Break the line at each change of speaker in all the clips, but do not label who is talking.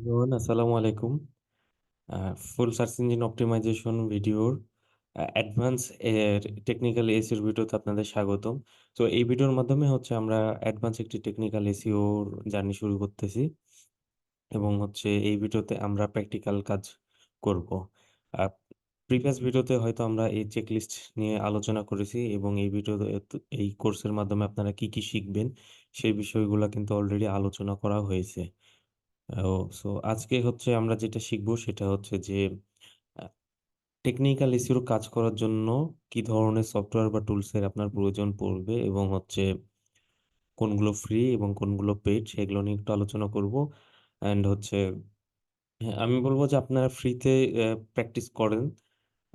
আসসালামু আলাইকুম। ফুল search engine optimisation ভিডিওর অ্যাডভান্স এর টেকনিক্যাল এসইওর ভিডিওতে আপনাদের স্বাগতম। তো এই ভিডিওর মাধ্যমে হচ্ছে আমরা অ্যাডভান্স একটি টেকনিক্যাল এসইওর জার্নি শুরু করতেছি এবং হচ্ছে এই ভিডিওতে আমরা প্র্যাকটিক্যাল কাজ করব। আ প্রিভিয়াস ভিডিওতে হয়তো আমরা এই চেকলিস্ট নিয়ে আলোচনা করেছি এবং এই ভিডিওতে এই কোর্সের মাধ্যমে আপনারা কি, কি শিখবেন সেই বিষয়গুলা কিন্তু অলরেডি আলোচনা করা হয়েছে। সো আজকে হচ্ছে আমরা যেটা শিখবো সেটা হচ্ছে যে আ টেকনিক্যাল ইস্যুর কাজ করার জন্য কি ধরনের সফটওয়্যার বা টুলস এর আপনার প্রয়োজন পড়বে এবং হচ্ছে কোনগুলো ফ্রি এবং কোনগুলো পেইড সেগুলো নিয়ে একটু আলোচনা করব। অ্যান্ড হচ্ছে হ্যাঁ, আমি বলব যে আপনারা ফ্রিতে প্র্যাকটিস করেন।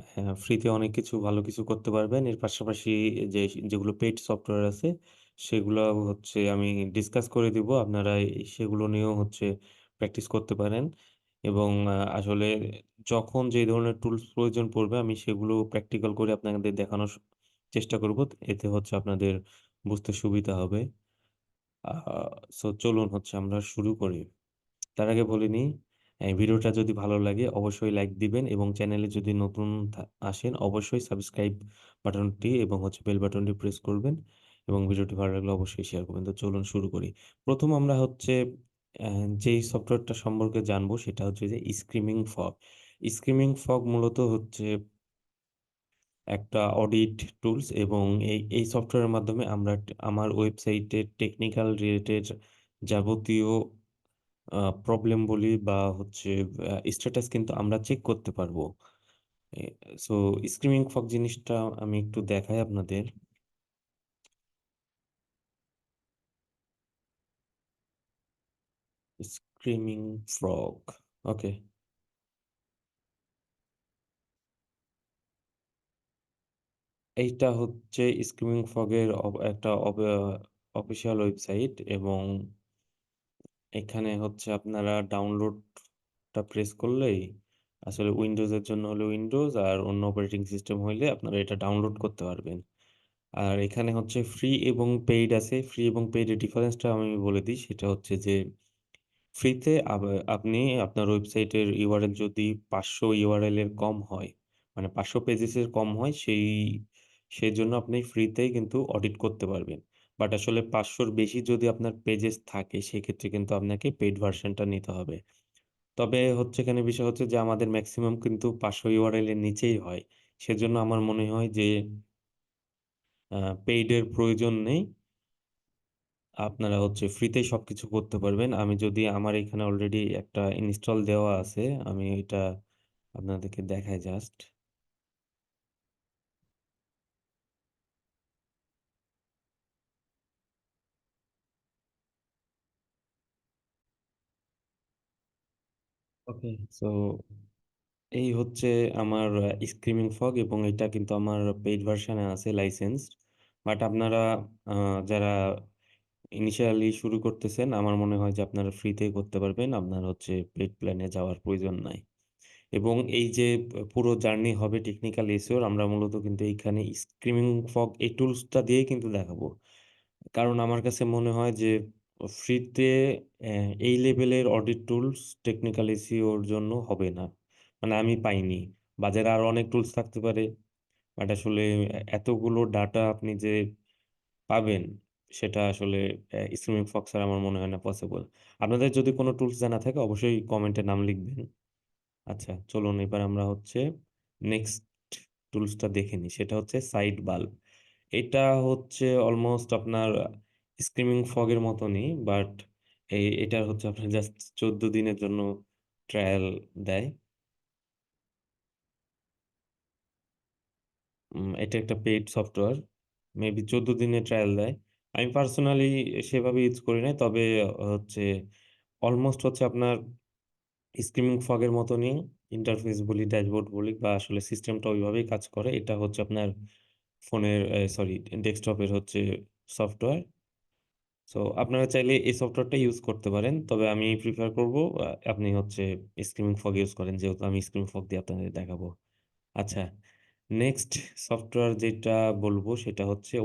হ্যাঁ, ফ্রিতে অনেক কিছু ভালো কিছু করতে পারবেন। এর পাশাপাশি যে যেগুলো পেইড সফটওয়্যার আছে, সেগুলো হচ্ছে আমি ডিসকাস করে দিব। আপনারা সেগুলো নিয়েও হচ্ছে প্র্যাকটিস করতে পারেন এবং আসলে যখন যে ধরনের টুলস প্রয়োজন পড়বে, আমি সেগুলো প্র্যাকটিক্যাল করে আপনাদের দেখানোর চেষ্টা করব। এতে হচ্ছে আপনাদের বুঝতে সুবিধা হবে। আ সো চলুন হচ্ছে আমরা শুরু করি। তার আগে বলে নিই, ভিডিওটা যদি ভালো লাগে অবশ্যই লাইক দিবেন এবং চ্যানেলে যদি নতুন আসেন অবশ্যই সাবস্ক্রাইব বাটনটি এবং হচ্ছে বেল বাটনটি প্রেস করবেন এবং ভিডিওটি ভালো লাগলে অবশ্যই শেয়ার করবেন। তো চলুন শুরু করি। ১ম আমরা হচ্ছে অ্যা যেই সফটওয়্যারটা সম্পর্কে জানবো সেটা হচ্ছে যে স্ক্রিমিং ফগ। স্ক্রিমিং ফগ মূলত হচ্ছে একটা অডিট টুলস এবং এই সফটওয়্যারের মাধ্যমে আমরা আমার ওয়েবসাইটের টেকনিক্যাল রিলেটেড যাবতীয় প্রবলেম বলি বা হচ্ছে স্ট্যাটাস কিন্তু আমরা চেক করতে পারবো। এ সো স্ক্রিমিং ফগ জিনিসটা আমি একটু দেখাই আপনাদের। Screaming frog. ওকে। এইটা হচ্ছে স্ক্রিমিং ফগের একটা অফিসিয়াল ওয়েবসাইট এবং এখানে হচ্ছে আপনারা ডাউনলোডটা প্রেস করলেই আসলে উইন্ডোজের জন্য হলে উইন্ডোজ আর অন্য অপারেটিং সিস্টেম হইলে আপনারা এটা ডাউনলোড করতে পারবেন। আর এখানে হচ্ছে ফ্রি এবং পেইড আছে। ফ্রি এবং পেইড এর ডিফারেন্সটা আমি বলে দিই। সেটা হচ্ছে যে ফ্রিতে আপনি আপনার ওয়েবসাইটের ইউআরএল যদি ৫০০ ইউআরএল এর কম হয়, মানে ৫০০ পেজেসের কম হয় সেজন্য আপনি ফ্রিতেই কিন্তু অডিট করতে পারবেন। বাট আসলে ৫০০ র বেশি যদি আপনার পেজেস থাকে সেক্ষেত্রে কিন্তু আপনাকে পেইড ভার্শনটা নিতে হবে। তবে হচ্ছে এখানে বিষয় হচ্ছে যে আমাদের মেক্সিমাম কিন্তু ৫০০ ইউআরএল এর নিচেই হয়। সেজন্য আমার মনে হয় যে পেইড এর প্রয়োজন নেই। আপনারা হচ্ছে ফ্রিতেই সবকিছু করতে পারবেন। আমি যদি আমার এখানে অলরেডি একটা ইনস্টল দেওয়া আছে। আমি এটা আপনাদেরকে দেখাই জাস্ট। ওকে। সো এই হচ্ছে আমার স্ক্রিমিং ফগ এবং এটা কিন্তু আমার পেইড ভার্শন এ আছে লাইসেন্সড। বাট আপনারা আ যারা ইনিশিয়ালি শুরু করতেছেন আমার মনে হয় যে আপনারা ফ্রিতেই করতে পারবেন। আপনার হচ্ছে পেইড প্ল্যানে যাওয়ার প্রয়োজন নাই। এবং এই যে পুরো জার্নি হবে টেকনিক্যাল এসইওর আমরা মূলত কিন্তু এইখানে স্ক্রিমিং ফগ এই টুলসটা দিয়েই কিন্তু দেখাবো। কারণ আমার কাছে মনে হয় যে ফ্রিতে এই লেভেলের অডিট টুলস টেকনিক্যাল এসইওর জন্য হবে না। মানে আমি পাইনি। বাজারে আরো অনেক টুলস থাকতে পারে। বাট আসলে এতগুলো ডাটা আপনি যে পাবেন সেটা আসলে স্ক্রিমিং ফগ ছাড়া আমার মনে হয় না পসিবল। আপনাদের যদি কোনো টুলস জানা থাকে অবশ্যই কমেন্টে নাম লিখবেন। আচ্ছা, চলুন এবার আমরা হচ্ছে নেক্সট টুলসটা দেখে নিই। সেটা হচ্ছে সাইড বাল্ব। এটা হচ্ছে অলমোস্ট আপনার স্ক্রিমিং ফগ এর মতনই। বাট এটার হচ্ছে আপনার জাস্ট ১৪ দিনের জন্য ট্রায়াল দেয়। এটা একটা পেইড সফটওয়্যার। মেবি ১৪ দিনের ট্রায়াল দেয়। আমি পার্সোনালি সেভাবে ইউজ করি নাই। তবে হচ্ছে অলমোস্ট হচ্ছে আপনার স্ক্রিমিং ফগ এর মতনই ইন্টারফেস বলি, ড্যাশবোর্ড বলি বা আসলে সিস্টেমটা ওইভাবেই কাজ করে। এটা হচ্ছে আপনার ফোনের সরি ডেস্কটপের হচ্ছে সফটওয়্যার। সো আপনারা চাইলে এই সফটওয়্যারটা ইউজ করতে পারেন। তবে আমি প্রিফার করব আপনি হচ্ছে স্ক্রিমিং ফগ ইউজ করেন যেহেতু আমি স্ক্রিমিং ফগ দিয়ে আপনাদের দেখাবো। আচ্ছা, নেক্সট সফটওয়্যার যেটা বলব সেটা হচ্ছে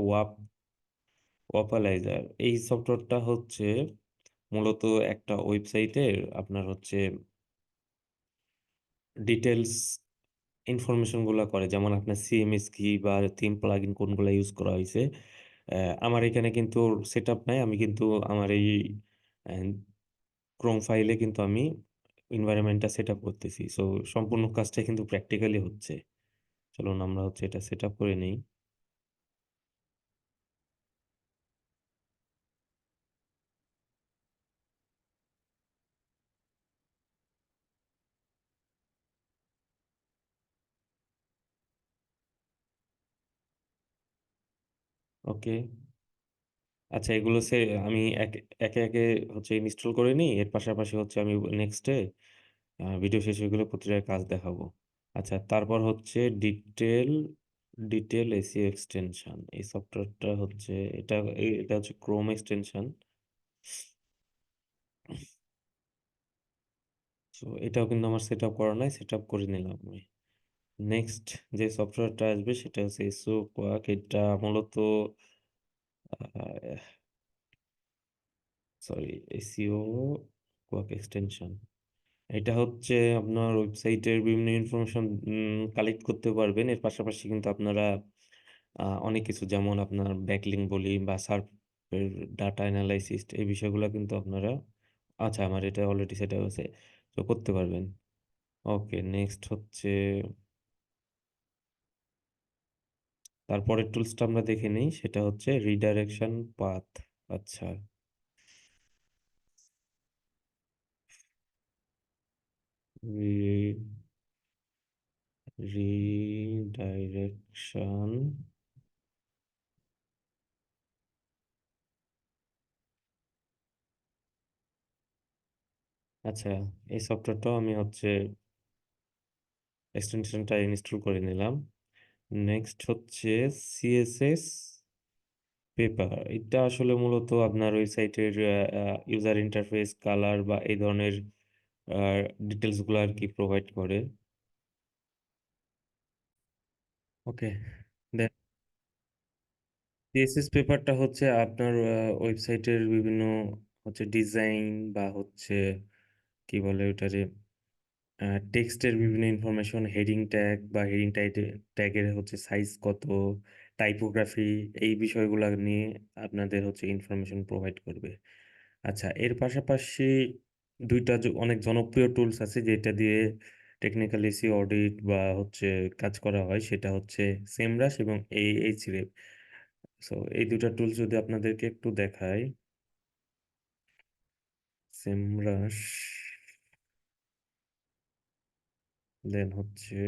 ওয়াপালাইজার। এই সফটওয়্যারটা হচ্ছে মূলত একটা ওয়েবসাইটের আপনার হচ্ছে ডিটেলস ইনফরমেশন গুলা করে, যেমন আপনার সিএমএস কি বা থিম প্লাগইন কোনগুলো ইউজ করা হয়েছে। আমার এখানে কিন্তু সেট আপ নাই, আমি কিন্তু আমার এই ক্রোম ফাইলে কিন্তু আমি এনভায়রনমেন্টটা সেট আপ করতেছি। সো সম্পূর্ণ কাজটা কিন্তু প্র্যাকটিক্যালি হচ্ছে। চলুন আমরা হচ্ছে এটা সেট আপ করে নিই। ওকে, আচ্ছা এগুলো আমি একে একে হচ্ছে ইনস্টল করে নিই, এর পাশাপাশি হচ্ছে আমি নেক্সটে ভিডিও শেষে এগুলো প্রতিটা কাজ দেখাবো। আচ্ছা, তারপর হচ্ছে ডিটেল এসইও এক্সটেনশন, এই সফটওয়্যারটা হচ্ছে এটা এটা হচ্ছে ক্রোম এক্সটেনশন। তো এটাও কিন্তু আমার সেট আপ করা নাই, সেট আপ করে নিলাম আমি। নেক্সট যে সফটওয়্যারটা আসবে সেটা হচ্ছে এসইও কোয়াক। এটা মূলত সরি, এসইও কোয়াক এক্সটেনশন। এটা হচ্ছে আপনার ওয়েবসাইটের বিভিন্ন ইনফরমেশন কালেক্ট করতে পারবেন। এর পাশাপাশি কিন্তু আপনারা অনেক কিছু, যেমন আপনার ব্যাকলিঙ্ক বলি বা সার্ভের ডাটা অ্যানালাইসিস, এই বিষয়গুলো কিন্তু আপনারা, আচ্ছা আমার এটা অলরেডি সেটা হয়েছে, তো করতে পারবেন। ওকে, নেক্সট হচ্ছে তারপরের টুলসটা আমরা দেখে নিই, সেটা হচ্ছে রিডাইরেকশন পাথ। আচ্ছা, রিডাইরেকশন, আচ্ছা এই সফটওয়্যারটাও আমি হচ্ছে এক্সটেনশনটা ইনস্টল করে নিলাম। নেক্সট হচ্ছে সিএসএস পেপার। এটা আসলে মূলত আপনার ওয়েবসাইটের ইউজার ইন্টারফেস, কালার বা এই ধরনের ডিটেলস গুলো আর কি প্রোভাইড করে। ওকে, দেন সিএসএস পেপারটা হচ্ছে আপনার ওয়েবসাইটের বিভিন্ন হচ্ছে ডিজাইন বা হচ্ছে কি বলে ওটারে, টেক্সটের বিভিন্ন ইনফরমেশন, হেডিং ট্যাগ বা হেডিং ট্যাগের হচ্ছে সাইজ কত, টাইপোগ্রাফি, এই বিষয়গুলো নিয়ে আপনাদের হচ্ছে ইনফরমেশন প্রোভাইড করবে। আচ্ছা, এর পাশাপাশি দুইটা অনেক জনপ্রিয় টুলস আছে যেটা দিয়ে টেকনিক্যাল এসইও অডিট বা হচ্ছে কাজ করা হয়, সেটা হচ্ছে সেমরাশ এবং এইচরেফ। সো এই দুইটা টুলস যদি আপনাদেরকে একটু দেখাই, সেমরাশ, দেন হচ্ছে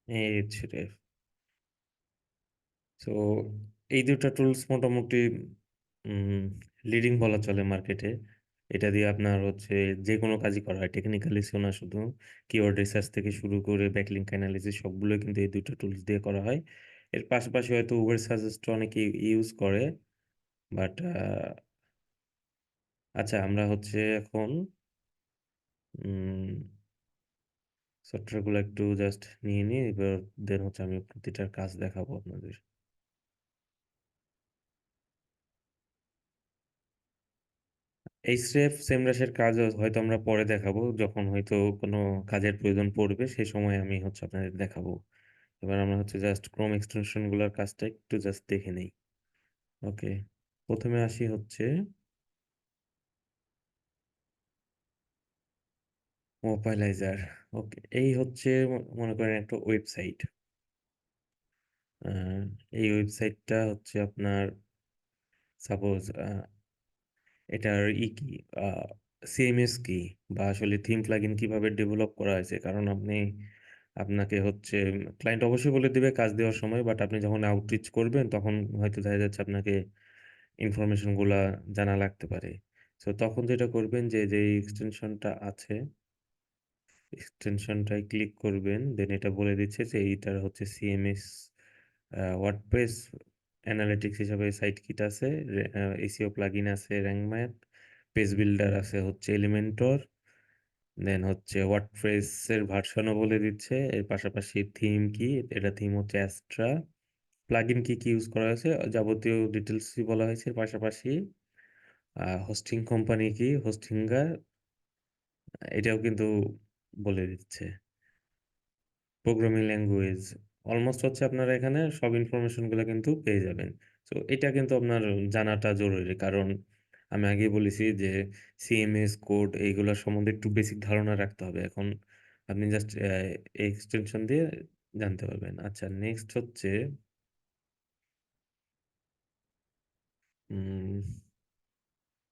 এইচরেফ। তো এই দুটো টুলস মোটামুটি লিডিং বলা চলে মার্কেটে। এটা দিয়ে আপনার হচ্ছে যে কোনো কাজই করা হয়, টেকনিক্যালি শোনা শুধু কিওয়ার্ড রিসার্চ থেকে শুরু করে ব্যাকলিঙ্ক অ্যানালিসিস সবগুলো কিন্তু এই দুটো টুলস দিয়ে করা হয়। এর পাশাপাশি হয়তো উবের সাজেস্ট অনেকে ইউজ করে, বাট আচ্ছা আমরা হচ্ছে এখন সফটওয়্যারগুলো একটু জাস্ট নিয়ে নিই, এবার দেন হচ্ছে আমি প্রতিটার কাজ দেখাবো আপনাদের। এইচরেফ সেমরাসের কাজ হয়তো আমরা পরে দেখাবো, যখন হয়তো কোনো কাজের প্রয়োজন পড়বে সেই সময় আমি হচ্ছে আপনাদের দেখাবো। এবার আমরা হচ্ছে জাস্ট ক্রোম এক্সটেনশন গুলার কাজটা একটু জাস্ট দেখে নেই। ওকে, প্রথমে আসি হচ্ছে মোবাইলাইজার। ওকে, এই হচ্ছে মনে করেন একটা ওয়েবসাইট। এই ওয়েবসাইটটা হচ্ছে আপনার সাপোজ এটার কি সিএমএস কি বা আসলে থিম প্লাগইন কিভাবে ডেভেলপ করা হয়েছে, কারণ আপনাকে হচ্ছে ক্লায়েন্ট অবশ্যই বলে দিবে কাজ দেওয়ার সময়, বাট আপনি যখন আউটরিচ করবেন তখন হয়তো দেখা যাচ্ছে আপনাকে ইনফরমেশন গুলা জানা লাগতে পারে। তো তখন যেটা করবেন যে যে এক্সটেনশনটা আছে, এক্সটেনশনটায় ক্লিক করবেন, দেন এটা বলে দিচ্ছে যে এইটার হচ্ছে সিএমএস, ওয়ার্ডপ্রেস অ্যানালিটিক্স হিসাবে সাইট কিট আছে, এসইও প্লাগইন আছে র্যাঙ্ক ম্যাপ, পেজ বিল্ডার আছে হচ্ছে এলিমেন্টর, দেন হচ্ছে ওয়ার্ডপ্রেস এর ভার্সনও বলে দিচ্ছে। এর পাশাপাশি থিম কি, এটা থিম হচ্ছে অ্যাস্ট্রা, প্লাগইন কি কি ইউজ করা হয়েছে যাবতীয় ডিটেলসই বলা হয়েছে। এর পাশাপাশি হোস্টিং কোম্পানি কি, হোস্টিঙ্গার এটাও কিন্তু বলে দিচ্ছে। প্রোগ্রামিং ল্যাঙ্গুয়েজ অলমোস্ট হচ্ছে আপনারা এখানে সব ইনফরমেশনগুলো কিন্তু পেয়ে যাবেন। তো এটা কিন্তু আপনার জানাটা জরুরি, কারণ আমি আগে বলেছি যে সিএমএস কোড এইগুলোর সম্বন্ধে একটু বেসিক ধারণা রাখতে হবে। এখন আপনি জাস্ট এক্সটেনশন দিয়ে জানতে পারবেন। আচ্ছা, নেক্সট হচ্ছে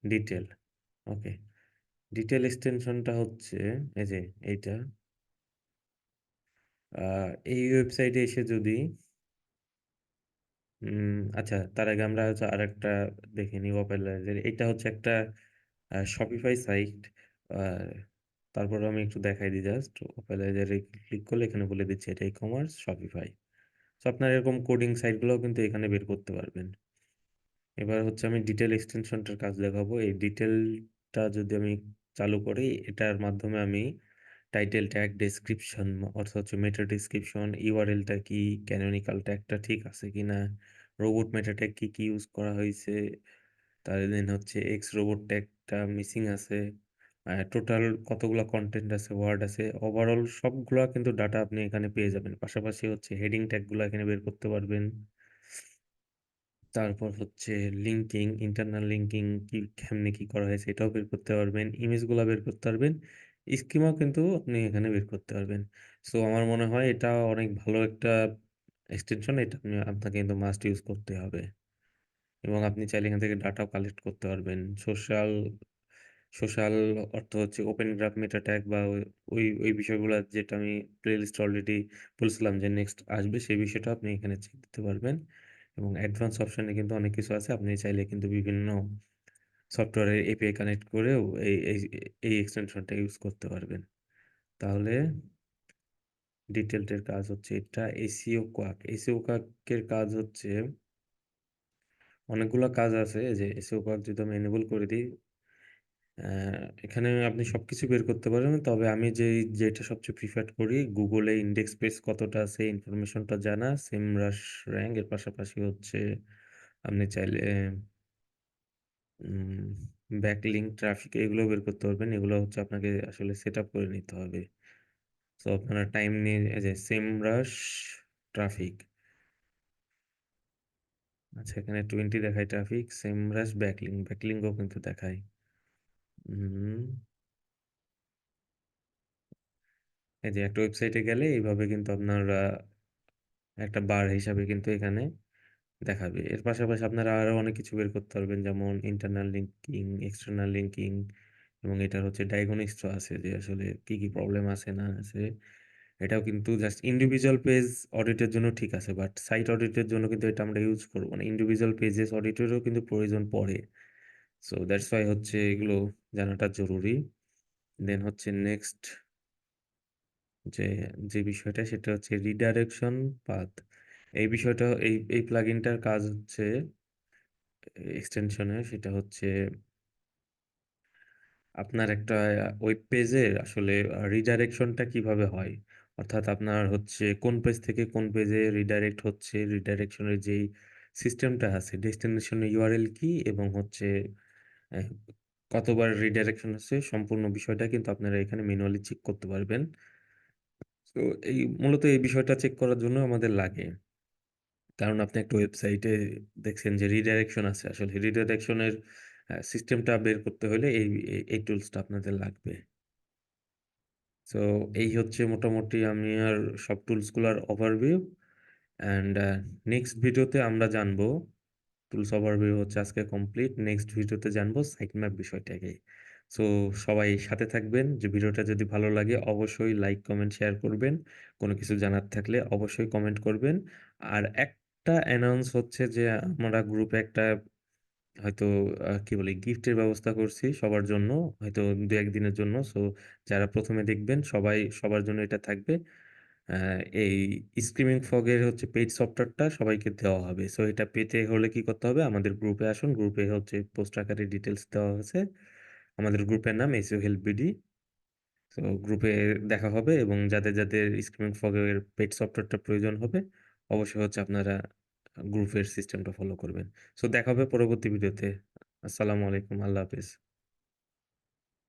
ডিটেল। ওকে, ডিটেল এক্সটেনশনটা হচ্ছে এই যে এইটা। এই ওয়েবসাইটে এসে যদি আচ্ছা, তার আগে আমরা হচ্ছে আরেকটা দেখে নিই। ওপেনাইজার এটা হচ্ছে একটা শপিফাই সাইট। তারপর আমি একটু দেখাই দিই। জাস্ট ওপেনাইজারে ক্লিক করলে এখানে বলে দিচ্ছে এটা ই কমার্স শপিফাই। তো আপনার এরকম কোডিং সাইটগুলোও কিন্তু এখানে বের করতে পারবেন। এবার হচ্ছে আমি ডিটেল এক্সটেনশনটার কাজ দেখাবো। এই ডিটেলটা যদি আমি চালু করি, এটার মাধ্যমে আমি টাইটেল ট্যাগ, ডেসক্রিপশন অর্থাৎ হচ্ছে মেটা ডেসক্রিপশন, ইউআরএলটা কি, ক্যানোনিকাল ট্যাগটা ঠিক আছে কিনা, রোবট মেটা ট্যাগ কি কি ইউজ করা হয়েছে, তার দেন হচ্ছে এক্স রোবট ট্যাগটা মিসিং আছে, টোটাল কতগুলো কন্টেন্ট আছে, ওয়ার্ড আছে, ওভারঅল সবগুলা কিন্তু ডাটা আপনি এখানে পেয়ে যাবেন। পাশাপাশি হচ্ছে হেডিং ট্যাগগুলো এখানে বের করতে পারবেন। তারপর হচ্ছে লিঙ্কিং, ইন্টারনাল লিঙ্কিং কি কেমনে কি করা হয়েছে এটাও বের করতে পারবেন। ইমেজগুলো বের করতে পারবেন। স্কিমাও কিন্তু আপনি এখানে বের করতে পারবেন। সো আমার মনে হয় এটা অনেক ভালো একটা এক্সটেনশন। এটা আপনাকে কিন্তু মাস্ট ইউজ করতে হবে। এবং আপনি চাইলে এখান থেকে ডাটাও কালেক্ট করতে পারবেন। সোশ্যাল সোশ্যাল অর্থ হচ্ছে ওপেন গ্রাফ মেটা ট্যাগ বা ওই ওই বিষয়গুলো, যেটা আমি প্লেলিস্ট অলরেডি বলছিলাম যে নেক্সট আসবে, সেই বিষয়টা আপনি এখানে চেক দিতে পারবেন। এবং অ্যাডভান্স অপশনে কিন্তু অনেক কিছু আছে। আপনি চাইলে কিন্তু বিভিন্ন সফটওয়্যারের এপিআই কানেক্ট করেও এই এই এই এক্সটেনশনটা ইউজ করতে পারবেন। তাহলে ডিটেলটের কাজ হচ্ছে এটা। এসইও কোয়াক, এসইও কোয়াকের কাজ হচ্ছে অনেকগুলো কাজ আছে। এই যে এসইও কোয়াক যদি আমি এনেবল করে দিই, এখানে আপনি সবকিছু বের করতে পারবেন। তবে আমি যেটা সবচেয়ে প্রিফার করি, গুগলে ইন্ডেক্স পেজ কতটা আছে ইনফরমেশনটা জানা, সেমরাশ র্যাঙ্ক, এর পাশাপাশি হচ্ছে আপনি চাইলে ব্যাকলিঙ্ক ট্রাফিক এগুলো বের করতে পারবেন। এগুলো হচ্ছে আপনাকে আসলে সেট আপ করে নিতে হবে। তো আপনারা টাইম নিয়ে এই যে সেমরাশ ট্রাফিক, আচ্ছা এখানে 20 দেখায় ট্রাফিক, সেমরাশ ব্যাকলিঙ্ক, ব্যাকলিঙ্কও কিন্তু দেখায়। হুম, এই যে একটা ওয়েবসাইটে গেলে এইভাবে কিন্তু আপনার একটা বার হিসাবে কিন্তু এখানে দেখাবে। এর পাশাপাশি আপনারা আরো অনেক কিছু বের করতে পারবেন, যেমন ইন্টারনাল লিঙ্কিং, এক্সটার্নাল লিঙ্কিং, এবং এটার হচ্ছে ডায়াগনস্ট আছে যে আসলে কি কি প্রবলেম আছে না আছে। এটাও কিন্তু জাস্ট ইন্ডিভিজুয়াল পেজ অডিটের জন্য ঠিক আছে, বাট সাইট অডিটের জন্য কিন্তু এটা আমরা ইউজ করবো না। ইন্ডিভিজুয়াল পেজেস অডিটেরও কিন্তু প্রয়োজন পড়ে। সো দ্যাটস ওয়াই হচ্ছে এগুলো জানাটা জরুরি। দেন হচ্ছে নেক্সট যে যে বিষয়টা, সেটা হচ্ছে রিডাইরেকশন পাথ। এই বিষয়টা এই প্লাগইনটার কাজ হচ্ছে এক্সটেনশনে, সেটা হচ্ছে আপনার একটা ওয়েব পেজের আসলে রিডাইরেকশনটা কিভাবে হয়, অর্থাৎ আপনার হচ্ছে কোন পেজ থেকে কোন পেজে রিডাইরেক্ট হচ্ছে, রিডাইরেকশনের যেই সিস্টেমটা আছে, ডেস্টিনেশন ইউআরএল কি এবং হচ্ছে আহ, কতবার রিডাইরেকশন হচ্ছে, সম্পূর্ণ বিষয়টা কিন্তু আপনারা এখানে ম্যানুয়ালি চেক করতে পারবেন। তো এই মূলত এই বিষয়টা চেক করার জন্য আমাদের লাগে, কারণ আপনি একটা ওয়েবসাইটে দেখছেন যে রিডাইরেকশন আছে, আসলে রিডাইরেকশনের সিস্টেমটা বের করতে হলে এই টুলসটা আপনাদের লাগবে। সো এই হচ্ছে মোটামুটি আমি আর সব টুলসগুলোর ওভারভিউ। অ্যান্ড নেক্সট ভিডিওতে আমরা জানবো, টুলস ওভারভিউ হচ্ছে আজকে কমপ্লিট, নেক্সট ভিডিওতে জানবো সাইট ম্যাপ বিষয়টাকে। সো সবাই সাথে থাকবেন। যে ভিডিওটা যদি ভালো লাগে অবশ্যই লাইক কমেন্ট শেয়ার করবেন। কোনো কিছু জানার থাকলে অবশ্যই কমেন্ট করবেন। আর একটা অ্যানাউন্স হচ্ছে যে আমরা গ্রুপে একটা হয়তো কি বলি গিফটের ব্যবস্থা করছি সবার জন্য, হয়তো 2-1 দিনের জন্য। সো যারা প্রথমে দেখবেন সবাই, সবার জন্য এটা থাকবে। এই স্ক্রিমিং ফগের হচ্ছে পেইড সফটওয়্যারটা সবাইকে দেওয়া হবে। সো এটা পেতে হলে কি করতে হবে, আমাদের গ্রুপে আসুন। গ্রুপে হচ্ছে পোস্ট আকারে ডিটেলস দেওয়া হয়েছে। আমাদের গ্রুপের নাম এসইও হেল্প বিডি। তো গ্রুপে দেখা হবে, এবং যাদের যাদের স্ক্রিমিং ফগের পেইড সফটওয়্যারটা প্রয়োজন হবে অবশ্যই হচ্ছে আপনারা গ্রুপের সিস্টেমটা ফলো করবেন। সো দেখা হবে পরবর্তী ভিডিওতে। আসসালামু আলাইকুম। আল্লাহ হাফেজ।